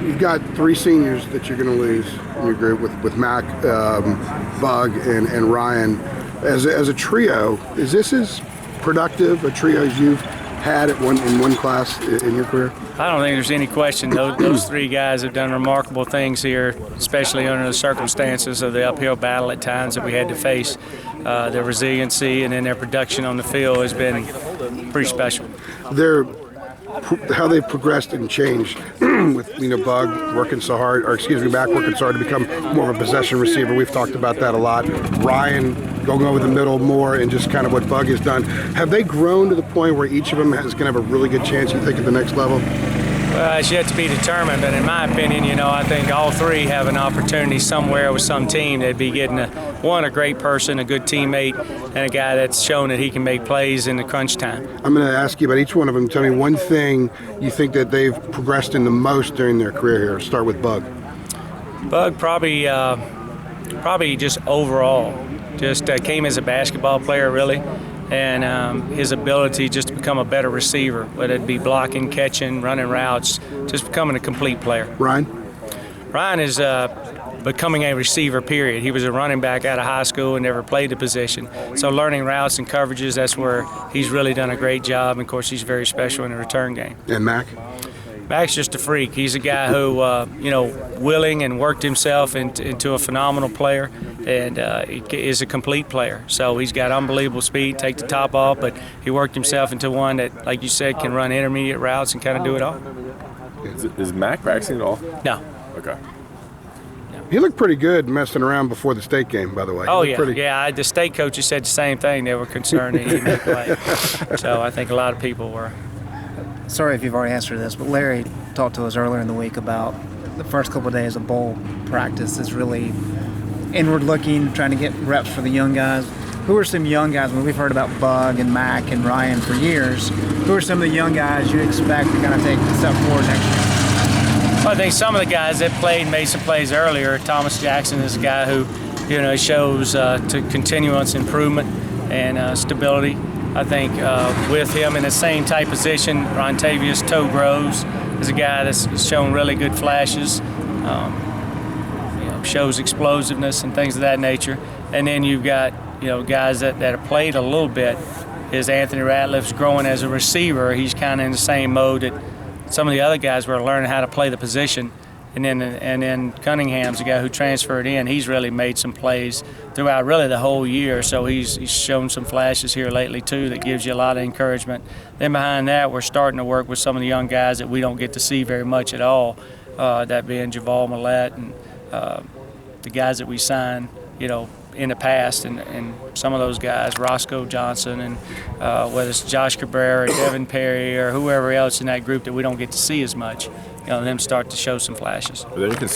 You've got three seniors that you're going to lose in your group with Mac, Bug, and Ryan. As a trio, is this as productive a trio as you've had in one class in your career? I don't think there's any question. Those three guys have done remarkable things here, especially under the circumstances of the uphill battle at times that we had to face. Their resiliency and then their production on the field has been pretty special. How they've progressed and changed with Bug working so hard, Mac working so hard to become more of a possession receiver. We've talked about that a lot. Ryan going over the middle more and just kind of what Bug has done. Have they grown to the point where each of them is going to have a really good chance, you think, at the next level? Well, it's yet to be determined, but in my opinion, I think all three have an opportunity somewhere with some team. They'd be getting a great person, a good teammate, and a guy that's shown that he can make plays in the crunch time. I'm going to ask you about each one of them. Tell me one thing you think that they've progressed in the most during their career here. Start with Bug. Bug probably just overall, came as a basketball player really. And his ability just to become a better receiver, whether it be blocking, catching, running routes, just becoming a complete player. Ryan is becoming a receiver, period. He was a running back out of high school and never played the position. So learning routes and coverages, that's where he's really done a great job. And, of course, he's very special in the return game. And Mac? Mac's just a freak. He's a guy who, willing and worked himself into a phenomenal player, and he is a complete player. So he's got unbelievable speed, take the top off, but he worked himself into one that, like you said, can run intermediate routes and kind of do it all. Is Mac practicing at all? No. Okay. He looked pretty good messing around before the state game, by the way. Oh, yeah. The state coaches said the same thing. They were concerned that he didn't play. So I think a lot of people were. Sorry if you've already answered this, but Larry talked to us earlier in the week about the first couple of days of bowl practice is really inward-looking, trying to get reps for the young guys. Who are some young guys? We've heard about Bug and Mac and Ryan for years. Who are some of the young guys you expect to kind of take a step forward next year? Well, I think some of the guys that made some plays earlier. Thomas Jackson is a guy who, shows to continuous improvement and stability. I think with him in the same type position, Rontavious Toe Groves is a guy that's shown really good flashes, shows explosiveness and things of that nature. And then you've got guys that have played a little bit. Is Anthony Ratliff's growing as a receiver. He's kind of in the same mode that some of the other guys were learning how to play the position. And then Cunningham's a guy who transferred in. He's really made some plays throughout really the whole year. So he's shown some flashes here lately too that gives you a lot of encouragement. Then behind that, we're starting to work with some of the young guys that we don't get to see very much at all. That being Javal Millette and the guys that we signed, in the past, and some of those guys, Roscoe Johnson, and whether it's Josh Cabrera or Devin Perry or whoever else in that group that we don't get to see as much, them start to show some flashes. Are there any concerns